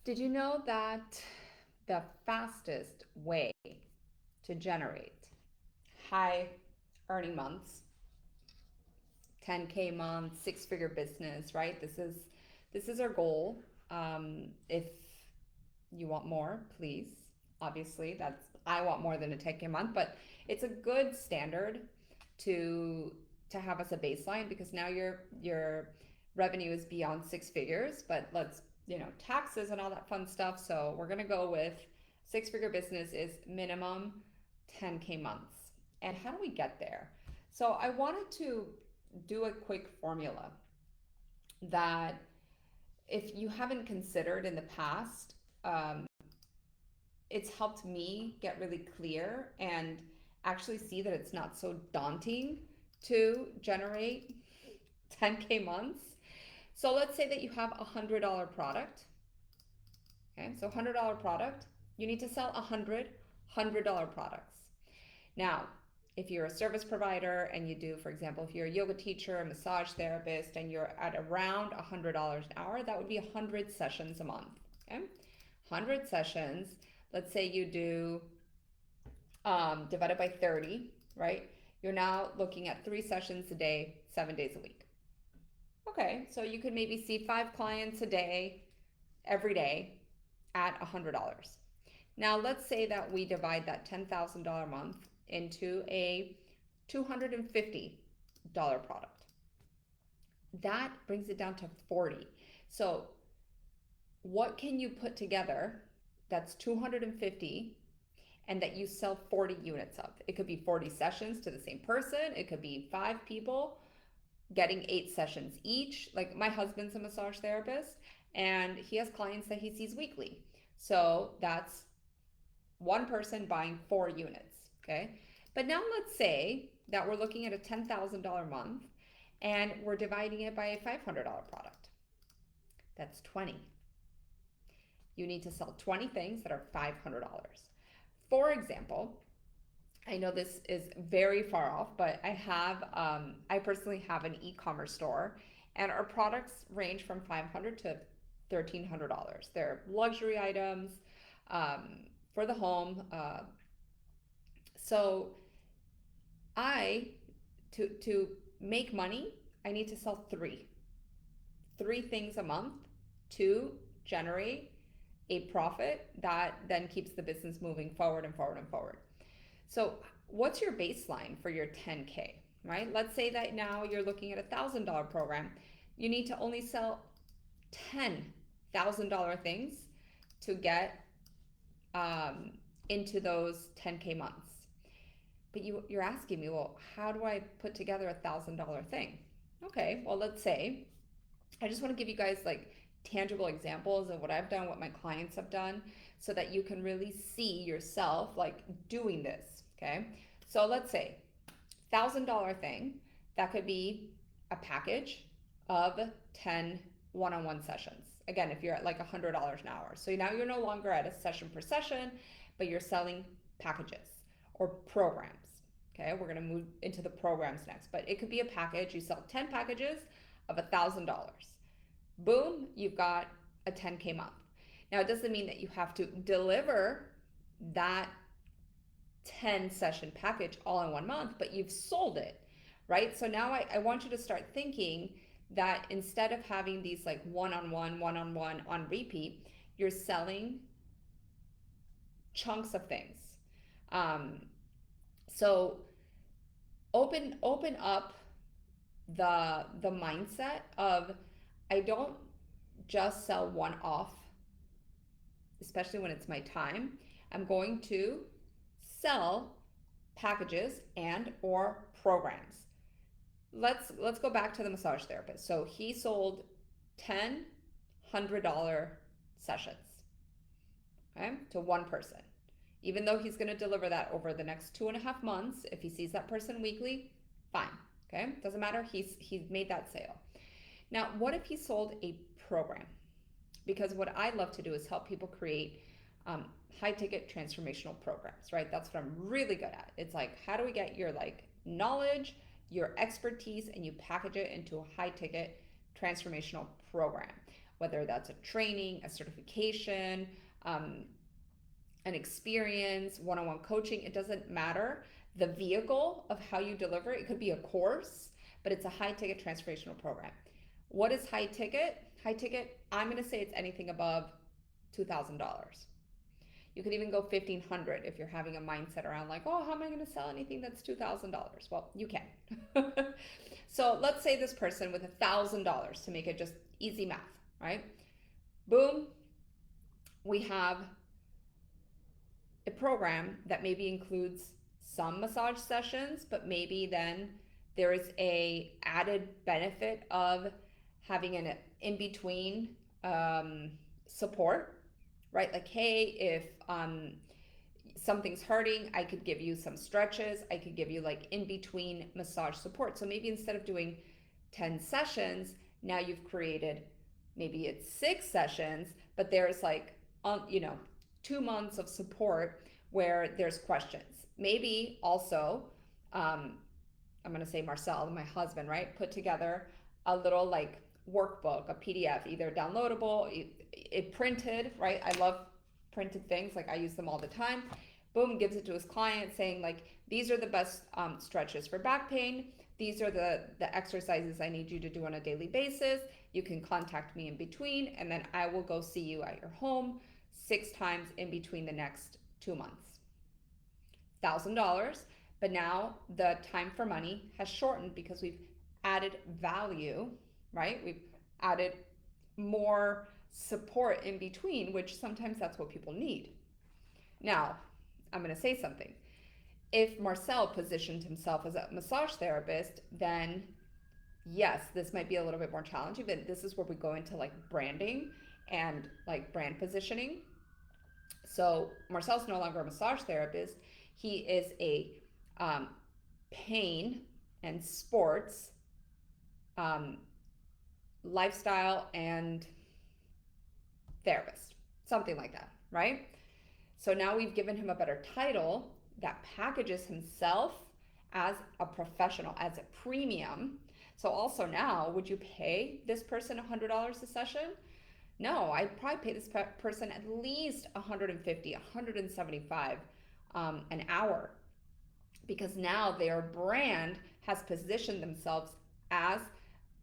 Did you know that the fastest way to generate high earning months, 10K month, six-figure business, right? This is our goal. If you want more, please. Obviously, that's I want more than a 10K month, but it's a good standard to have as a baseline because now your revenue is beyond six figures, but let's, taxes and all that fun stuff. So we're gonna go with six-figure business is minimum 10K months. And how do we get there? So I wanted to do a quick formula that if you haven't considered in the past, um, it's helped me get really clear and actually see that it's not so daunting to generate 10K months. So let's say that you have a $100 product. Okay, so $100 product, you need to sell 100 $100 products. Now, if you're a service provider and you do, for example, if you're a yoga teacher, a massage therapist, and you're at around $100 an hour, that would be 100 sessions a month. Okay, 100 sessions. Let's say you do divided by 30, right? You're now looking at 3 sessions a day, 7 days a week. Okay, so you could maybe see 5 clients a day, every day at $100. Now, let's say that we divide that $10,000 month into a $250 product. That brings it down to 40. So, what can you put together that's 250 and that you sell 40 units of? It could be 40 sessions to the same person, it could be 5 people getting 8 sessions each. Like my husband's a massage therapist and he has clients that he sees weekly. So that's one person buying 4 units. Okay. But now let's say that we're looking at a $10,000 month and we're dividing it by a $500 product. That's 20. You need to sell 20 things that are $500. For example, I know this is very far off, but I personally have an e-commerce store, and our products range from $500 to $1,300. They're luxury items for the home. So I to make money, I need to sell three things a month to generate a profit that then keeps the business moving forward and forward and forward. So, what's your baseline for your 10K, right? Let's say that now you're looking at $1,000 program. You need to only sell $10,000 things to get into those 10K months. But you're asking me, well, how do I put together $1,000 thing? Okay, well, let's say I just want to give you guys like tangible examples of what I've done, what my clients have done, so that you can really see yourself like doing this. Okay, so let's say $1,000 thing that could be a package of 10 one-on-one sessions. Again, if you're at like $100 an hour, so now you're no longer at a session per session, but you're selling packages or programs. Okay, we're gonna move into the programs next, but it could be a package. You sell 10 packages of $1,000. Boom, you've got a 10K month. Now, it doesn't mean that you have to deliver that 10 session package all in one month, but you've sold it, right? So now I want you to start thinking that instead of having these like one-on-one on repeat, you're selling chunks of things. So open up the mindset of I don't just sell one off, especially when it's my time. I'm going to sell packages and or programs. Let's go back to the massage therapist. So he sold 10 $100 sessions, okay, to one person. Even though he's going to deliver that over the next 2.5 months, if he sees that person weekly, fine. Okay, doesn't matter. He's made that sale. Now, what if he sold a program? Because what I love to do is help people create high ticket transformational programs, right? That's what I'm really good at. It's like, how do we get your like knowledge, your expertise, and you package it into a high ticket transformational program? whether that's a training, a certification, um, an experience, one-on-one coaching. It doesn't matter the vehicle of how you deliver. It could be a course, but it's a high ticket transformational program. What is high ticket? High ticket, I'm going to say it's anything above $2,000. You could even go 1,500 if you're having a mindset around like, oh, how am I going to sell anything that's $2,000? Well, you can. So let's say this person with $1,000 to make it just easy math, right? Boom, we have a program that maybe includes some massage sessions, but maybe then there is a added benefit of having an in between support, right? Like, hey, if something's hurting, I could give you some stretches. I could give you like in between massage support. So maybe instead of doing 10 sessions, now you've created maybe it's 6 sessions, but there's like, 2 months of support where there's questions. Maybe also, I'm going to say Marcel, my husband, right, put together a little like workbook, a PDF, either downloadable, it printed, right? I love printed things, like I use them all the time. Boom, gives it to his client saying like, these are the best stretches for back pain. These are the exercises I need you to do on a daily basis. You can contact me in between, and then I will go see you at your home 6 times in between the next 2 months. $1,000, but now the time for money has shortened because we've added value, right? We've added more support in between, which sometimes that's what people need. Now, I'm going to say something. If Marcel positioned himself as a massage therapist, then yes, this might be a little bit more challenging, but this is where we go into like branding and like brand positioning. So Marcel's no longer a massage therapist. He is a pain and sports um, lifestyle and therapist, something like that, right? So now we've given him a better title that packages himself as a professional, as a premium. So also now, would you pay this person $100 a session? No, I'd probably pay this person at least 150, 175 an hour, because now their brand has positioned themselves as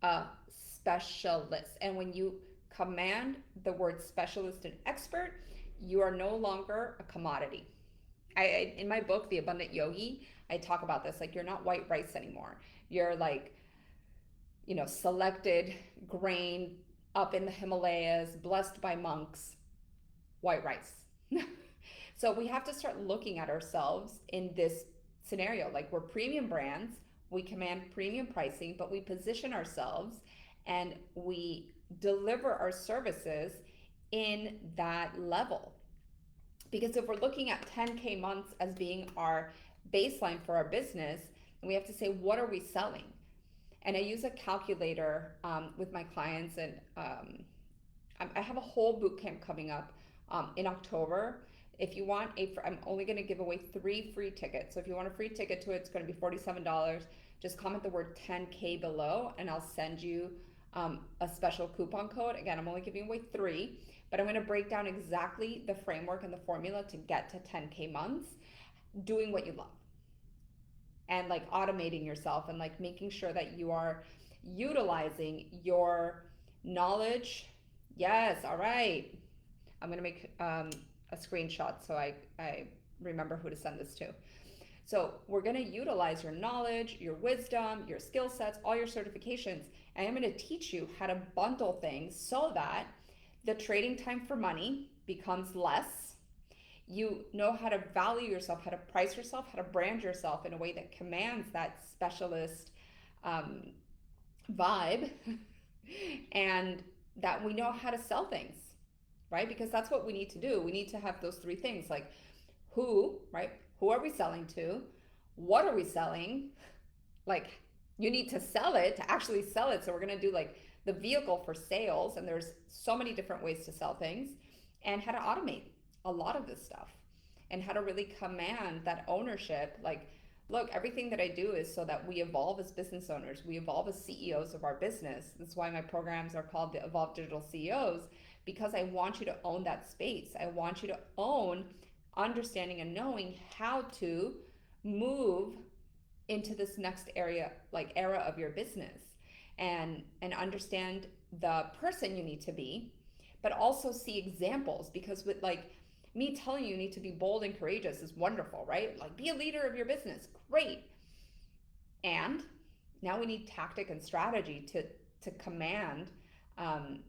a specialist. And when you command the word specialist and expert, you are no longer a commodity. In my book, The Abundant Yogi, I talk about this. Like, you're not white rice anymore. You're like, selected grain up in the Himalayas, blessed by monks, white rice. So we have to start looking at ourselves in this scenario. Like, we're premium brands, we command premium pricing, but we position ourselves and we deliver our services in that level. Because if we're looking at 10K months as being our baseline for our business, we have to say, what are we selling? And I use a calculator with my clients, and I have a whole boot camp coming up in October. If you want I'm only going to give away 3 free tickets. So if you want a free ticket to it, it's going to be $47. Just comment the word 10K below, and I'll send you a special coupon code. Again, I'm only giving away 3, but I'm going to break down exactly the framework and the formula to get to 10K months, doing what you love, and like automating yourself, and like making sure that you are utilizing your knowledge. Yes, all right. I'm going to make a screenshot so I remember who to send this to. So we're going to utilize your knowledge, your wisdom, your skill sets, all your certifications, and I'm going to teach you how to bundle things so that the trading time for money becomes less. You know how to value yourself, how to price yourself, how to brand yourself in a way that commands that specialist vibe, and that we know how to sell things, right? Because that's what we need to do. We need to have those 3 things, like who, right? Who are we selling to? What are we selling? Like, you need to sell it to actually sell it. So we're going to do like the vehicle for sales, and there's so many different ways to sell things, and how to automate a lot of this stuff, and how to really command that ownership. Like, look, everything that I do is so that we evolve as business owners, we evolve as CEOs of our business. That's why my programs are called the Evolve Digital CEOs, because I want you to own that space. I want you to own understanding and knowing how to move into this next area, like era of your business, and understand the person you need to be, but also see examples. Because with like me telling you need to be bold and courageous is wonderful, right? Like be a leader of your business, great. And now we need tactic and strategy to command um,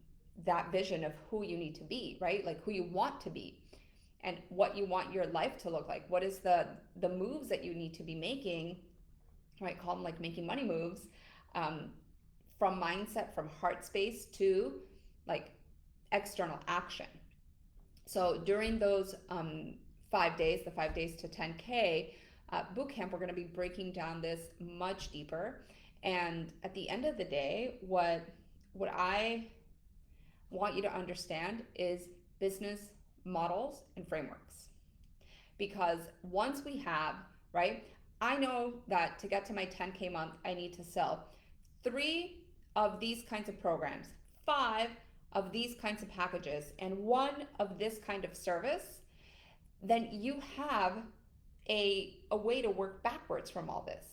that vision of who you need to be, right? Like who you want to be and what you want your life to look like. What is the moves that you need to be making, right? Call them like making money moves, um, from mindset, from heart space to like external action. So during those 5 days, the 5 days to 10K boot camp, we're going to be breaking down this much deeper. And at the end of the day, what I want you to understand is business models and frameworks. Because once we have, right, I know that to get to my 10K month, I need to sell 3 of these kinds of programs, 5 of these kinds of packages, and 1 of this kind of service. Then you have a way to work backwards from all this.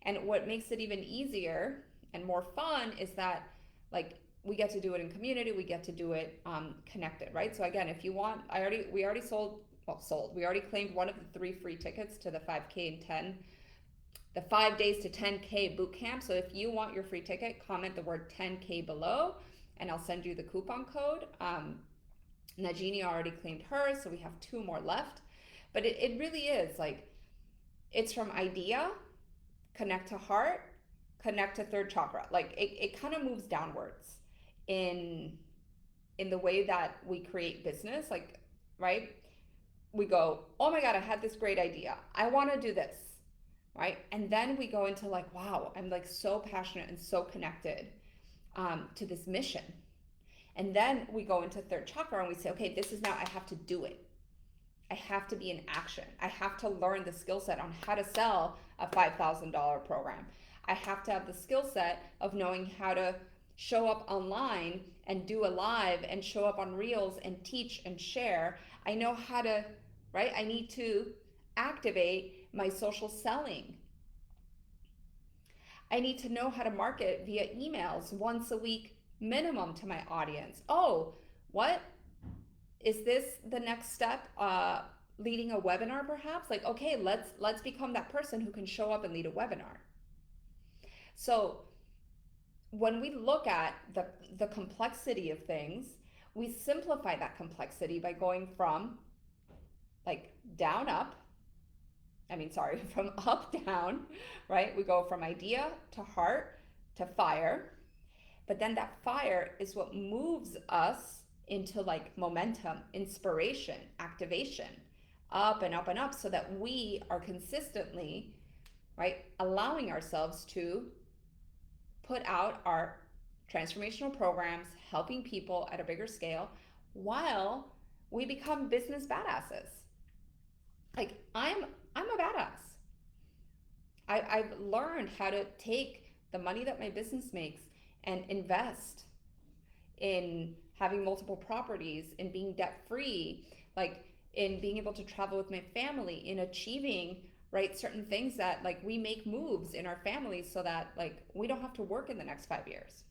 And what makes it even easier and more fun is that, like, we get to do it in community, we get to do it connected, right? So again, if you want, we already we already claimed 1 of the 3 free tickets to the 5K and 10, the 5 days to 10K boot camp. So if you want your free ticket, comment the word 10K below, and I'll send you the coupon code. Najini already claimed hers, so we have 2 more left. But it really is like, it's from idea, connect to heart, connect to third chakra. Like it kind of moves downwards in the way that we create business. Like, right? We go, oh my God, I had this great idea. I want to do this, right? And then we go into like, wow, I'm like so passionate and so connected to this mission. And then we go into third chakra and we say, okay, this is now, I have to do it. I have to be in action. I have to learn the skill set on how to sell a $5,000 program. I have to have the skill set of knowing how to show up online and do a live and show up on reels and teach and share. I know how to, right? I need to activate my social selling. I need to know how to market via emails once a week minimum to my audience. Oh, what? Is this the next step? Leading a webinar perhaps? Like, okay, let's become that person who can show up and lead a webinar. So when we look at the complexity of things, we simplify that complexity by going from like down up, from up down, right? We go from idea to heart to fire, but then that fire is what moves us into like momentum, inspiration, activation, up and up and up, so that we are consistently, right, allowing ourselves to put out our transformational programs, helping people at a bigger scale while we become business badasses. Like I'm a badass. I've learned how to take the money that my business makes and invest in having multiple properties, in being debt free, like in being able to travel with my family, in achieving, right, certain things that like we make moves in our families so that like we don't have to work in the next 5 years.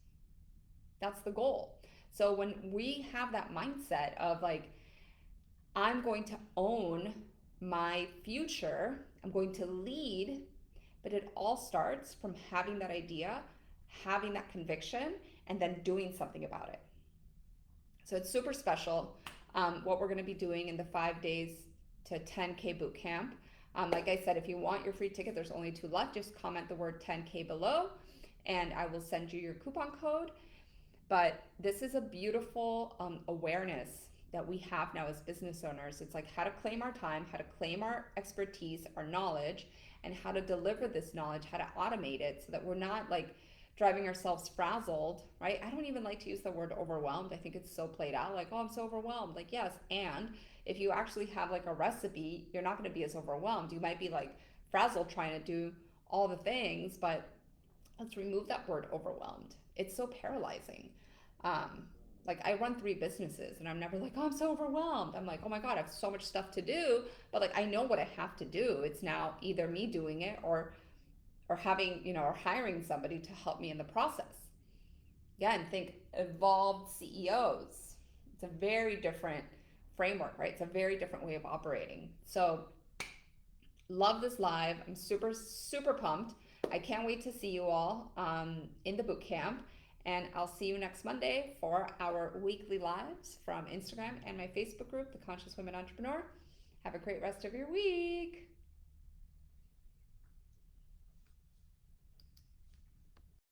That's the goal. So when we have that mindset of like, I'm going to own my future, I'm going to lead, but it all starts from having that idea, having that conviction, and then doing something about it. So it's super special what we're going to be doing in the 5 days to 10K boot camp. Like I said, if you want your free ticket, there's only 2 left. Just comment the word 10K below and I will send you your coupon code. But this is a beautiful awareness that we have now as business owners. It's like how to claim our time, how to claim our expertise, our knowledge, and how to deliver this knowledge, how to automate it so that we're not like driving ourselves frazzled, right? I don't even like to use the word overwhelmed. I think it's so played out, like, oh, I'm so overwhelmed. Like, yes, and if you actually have like a recipe, you're not going to be as overwhelmed. You might be like frazzled trying to do all the things, but let's remove that word overwhelmed. It's so paralyzing. Um, like I run three businesses and I'm never like, oh, I'm so overwhelmed. I'm like, oh my God, I have so much stuff to do. But like I know what I have to do. It's now either me doing it or having, or hiring somebody to help me in the process. Again, think evolved CEOs. It's a very different framework, right? It's a very different way of operating. So love this live. I'm super, super pumped. I can't wait to see you all in the boot camp. And I'll see you next Monday for our weekly lives from Instagram and my Facebook group, The Conscious Women Entrepreneur. Have a great rest of your week.